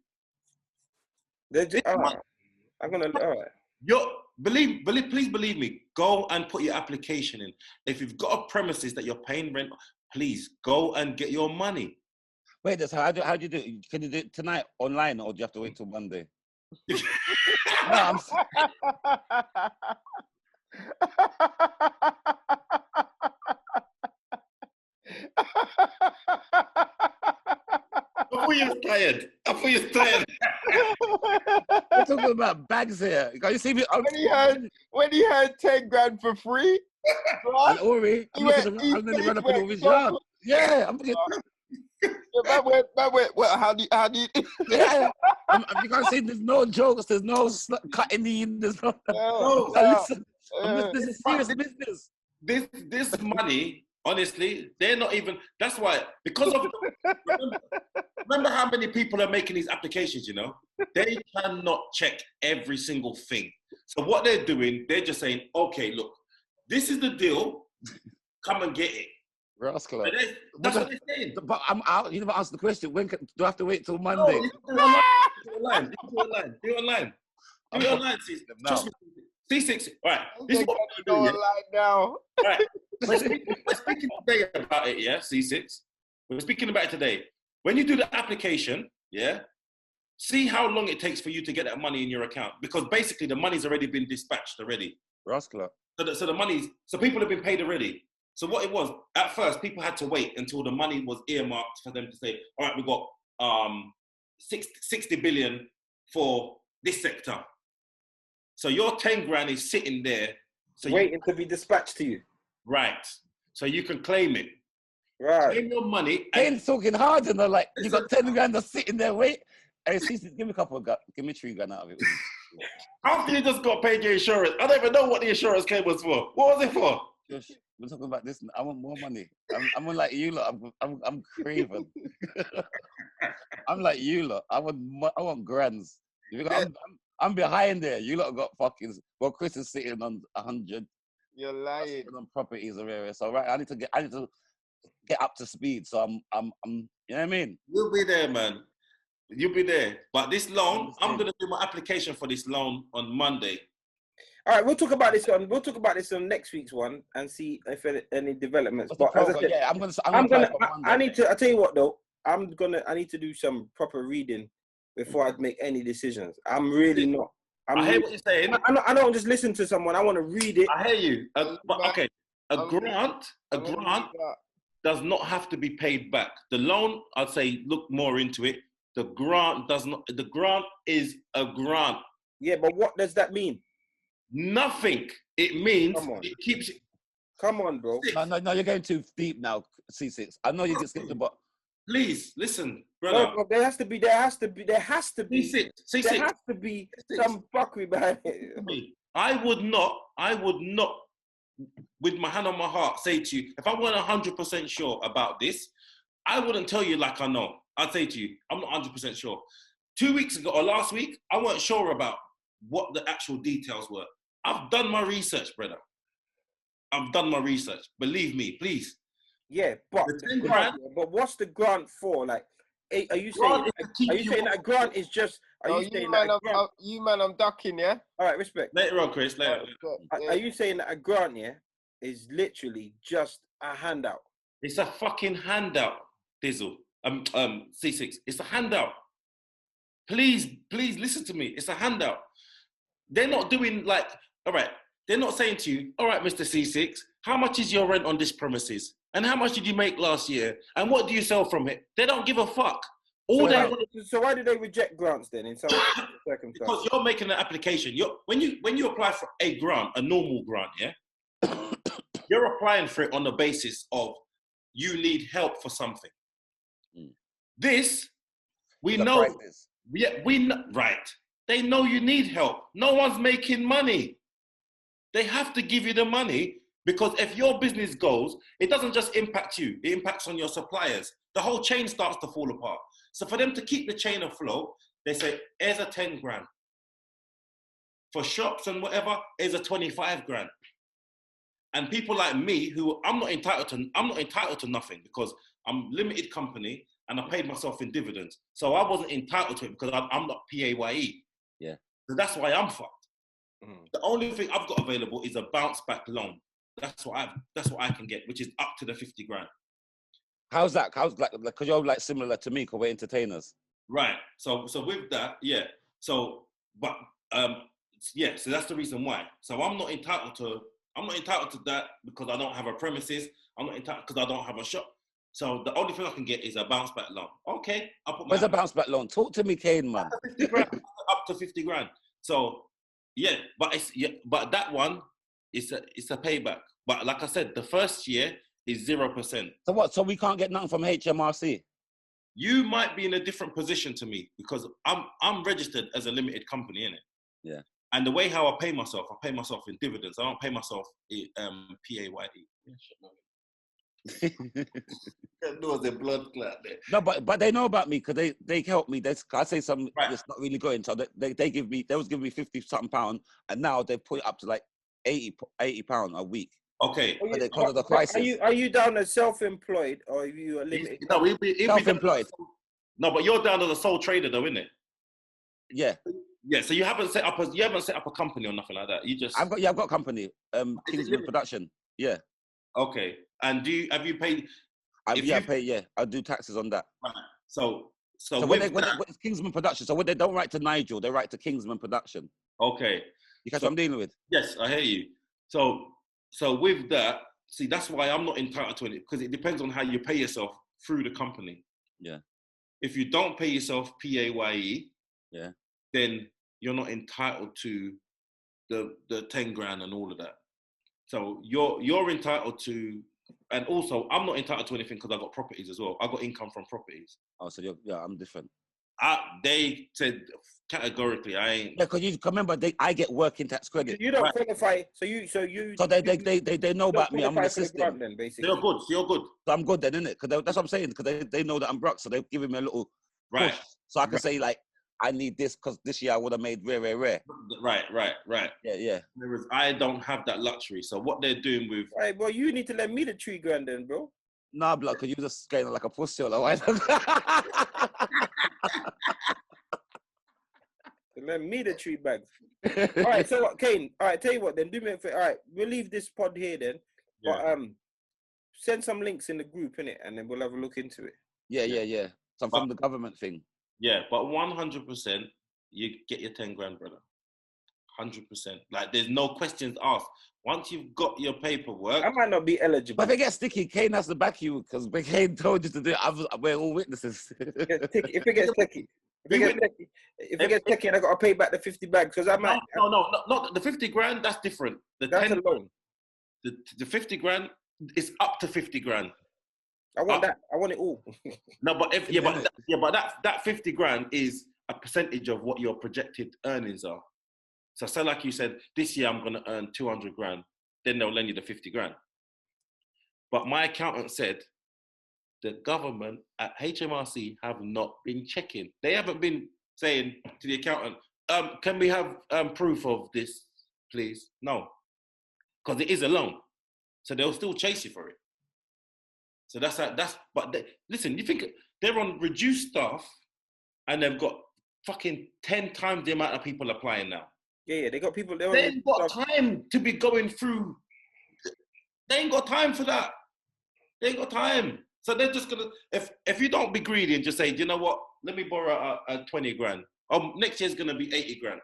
I'm gonna. All right. Please believe me. Go and put your application in. If you've got a premises that you're paying rent, please go and get your money. Wait, how do you do it? Can you do it tonight online, or do you have to wait till Monday? No, I thought you tired. We're talking about bags here. Can you see me? When he had 10 grand for free, and Ori, I'm going to run up in Ori's yard. Yeah, I'm thinking. How do you? Yeah, you can't say there's no jokes, there's no cutting in, there's no. Listen, this is serious business. This money, honestly, they're not even. That's why, because of. Remember how many people are making these applications, you know? They cannot check every single thing. So what they're doing, they're just saying, okay, look, this is the deal. Come and get it. Rascal. That's what they're saying. But I'm out. You never asked the question. When do I have to wait till Monday? No, you can do it online. Do it online. Ceesix. Trust me. Ceesix. All right. This is what we're doing now. All right. We're speaking today about it, yeah, Ceesix. We're speaking about it today. When you do the application, yeah, see how long it takes for you to get that money in your account, because basically the money's already been dispatched already. Rascal. So people have been paid already. So what it was, at first, people had to wait until the money was earmarked for them to say, all right, we've got 60 billion for this sector. So your 10 grand is sitting there. So waiting to be dispatched to you. Right. So you can claim it. Right. Claim your money. Kane's talking hard, and they're like, you got 10 grand that's sitting there, wait. Hey, Ceesix, give me a couple of give me 3 grand out of it. After you just got paid your insurance, I don't even know what the insurance claim was for. What was it for? Josh, we're talking about this. I want more money. I'm like you lot. I'm craving. I'm like you lot. I want grands. I'm behind there. You lot got fucking. Well, Chris is sitting on 100. You're lying. On properties or area. So right, I need to get up to speed. So I'm. You know what I mean? You'll be there, man. You'll be there. But this loan, I'm gonna do my application for this loan on Monday. All right, we'll talk about this on next week's one and see if any developments. But as I said, yeah, I need to. I tell you what though, I need to do some proper reading before I make any decisions. I'm really not. I hear what you're saying. I don't just listen to someone. I want to read it. I hear you. But okay, a grant does not have to be paid back. The loan, I'd say, look more into it. The grant does not. The grant is a grant. Yeah, but what does that mean? Nothing. It means it keeps. Come on, bro. No, you're going too deep now, Ceesix. I know you just get the but. Please listen, brother. No, bro, there has to be Ceesix. There has to be some fuckery behind it. I would not, with my hand on my heart, say to you, if I weren't 100% sure about this, I wouldn't tell you like I know. I'd say to you, I'm not 100% sure. 2 weeks ago or last week, I weren't sure about what the actual details were. I've done my research, brother. I've done my research. Believe me, please. Yeah, but what's the grant for? Like, are you saying that a grant is just? I'm ducking, yeah. All right, respect. Later on, Chris. Later. Are you saying that a grant, yeah, is literally just a handout? It's a fucking handout, Dizzle. Ceesix. It's a handout. Please listen to me. It's a handout. They're not doing like, all right, they're not saying to you, all right, Mr. Ceesix, how much is your rent on this premises? And how much did you make last year? And what do you sell from it? They don't give a fuck. So why did they reject grants then in some circumstances? Because you're making an application. When you apply for a grant, a normal grant, yeah, you're applying for it on the basis of you need help for something. This, we know. Yeah, we know, right. They know you need help. No one's making money. They have to give you the money because if your business goes, it doesn't just impact you. It impacts on your suppliers. The whole chain starts to fall apart. So for them to keep the chain afloat, they say, here's a 10 grand. For shops and whatever, here's a 25 grand. And people like me, who I'm not entitled to nothing because I'm limited company and I paid myself in dividends. So I wasn't entitled to it because I'm not PAYE. Yeah. So that's why I'm fucked. The only thing I've got available is a bounce back loan. That's what I can get, which is up to the 50 grand. How's that? Because you're like similar to me, because we're entertainers. Right. So with that, yeah. So that's the reason why. So I'm not entitled to that because I don't have a premises. I'm not entitled because I don't have a shop. So the only thing I can get is a bounce back loan. Okay. Where's a bounce back loan? Talk to me, Kane, man. 50 grand, up to 50 grand. So yeah, but that one is a payback. But like I said, the first year is 0%. So what? So we can't get nothing from HMRC? You might be in a different position to me because I'm registered as a limited company, innit? Yeah. And the way how I pay myself in dividends. I don't pay myself PAYE. Yeah, shit, no. There was a blood clot there. No, but they know about me because they help me. I say something that's not really going, so they was giving me 50 something pound, and now they put it up to like 80 pound a week. Okay. Because of the crisis. Are you down as self-employed or are you a limited? No, self-employed. No, but you're down as a sole trader though, isn't it? Yeah. Yeah. So you haven't set up a company or nothing like that. You just I've got a company, Kingsman Production. Yeah. Okay. And have you paid? I pay. Yeah, I do taxes on that. Right. So when it's Kingsman Production, so when they don't write to Nigel, they write to Kingsman Production. Okay. You catch what I'm dealing with? Yes, I hear you. So with that, see, that's why I'm not entitled to it because it depends on how you pay yourself through the company. Yeah. If you don't pay yourself PAYE, yeah, then you're not entitled to the 10 grand and all of that. So you're entitled to. And also, I'm not entitled to anything because I got properties as well. I got income from properties. Oh, so I'm different. They said categorically, I ain't. Yeah, because you remember, I get working tax credit. You don't qualify, so they know about me. I'm in the system. Then, basically. You're good. So you're good. So I'm good then, innit? Because that's what I'm saying. Because they know that I'm broke, so they're giving me a little push. So I can say like, I need this because this year I would have made rare. Right. Yeah. Whereas I don't have that luxury. So what they're doing with... Right, well, you need to lend me the 3 grand then, bro. Nah, blood, because you're just getting like a pussy or like... Lend me the 3 bags. All right, so what, Kane? All right, tell you what then, do me a favor. All right, we'll leave this pod here then. Yeah. But send some links in the group, innit? And then we'll have a look into it. Yeah. Some from the government thing. Yeah, but 100%, you get your 10 grand, brother. 100%. Like, there's no questions asked. Once you've got your paperwork... I might not be eligible. But if it gets sticky, Kane has to back you, because Kane told you to do it. We're all witnesses. If it gets sticky. If it gets sticky and I got to pay back the 50 bags, because I might... No, not the 50 grand, that's different. That's a loan. The 50 grand is up to 50 grand. I want that. I want it all. No, but that 50 grand is a percentage of what your projected earnings are. So say like you said, this year I'm going to earn 200 grand. Then they'll lend you the 50 grand. But my accountant said the government at HMRC have not been checking. They haven't been saying to the accountant, can we have proof of this, please? No, because it is a loan. So they'll still chase you for it. So listen, you think they're on reduced staff and they've got fucking 10 times the amount of people applying now. Yeah, they got people. They ain't got time to be going through. They ain't got time for that. They ain't got time. So they're just gonna, if you don't be greedy and just say, you know what, let me borrow a 20 grand. Next year's gonna be 80 grand.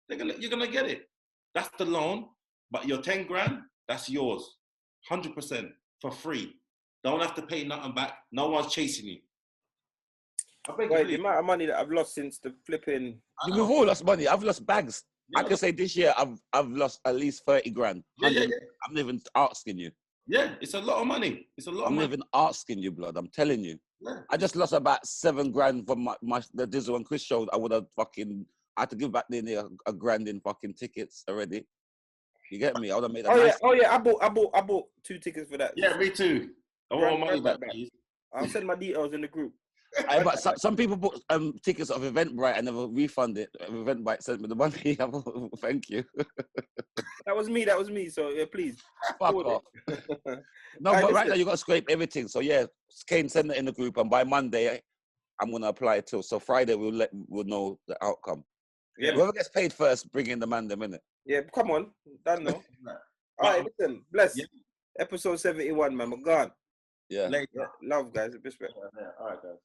You're gonna get it. That's the loan, but your 10 grand, that's yours. 100% for free. Don't have to pay nothing back. No one's chasing you. Wait, the amount of money that I've lost since the flipping... We've all lost money. I've lost bags. Yeah. I can say this year I've lost at least 30 grand. Yeah. I'm not even asking you. Yeah, it's a lot of money. It's a lot of money. I'm not even asking you, blood. I'm telling you. Yeah. I just lost about 7 grand from the Dizzle and Chris show. I had to give back nearly a grand in fucking tickets already. You get me? I would have made a I bought 2 tickets for that. Yeah, me too. I want my money back, please. I'll send my details in the group. But some people bought tickets of Eventbrite and never refunded it. Eventbrite sent me the money. Thank you. That was me. So yeah, please. Fuck off. No, but right now you got to scrape everything. So yeah, Kane send it in the group, and by Monday I'm gonna apply it too. So Friday we'll know the outcome. Yeah. Whoever gets paid first, bring in the man them, innit? Yeah, come on. Done now. All right, listen. Bless. Yeah. Episode 71, man. I'm gone. Yeah. Love, guys. Respect. Yeah. All right, guys.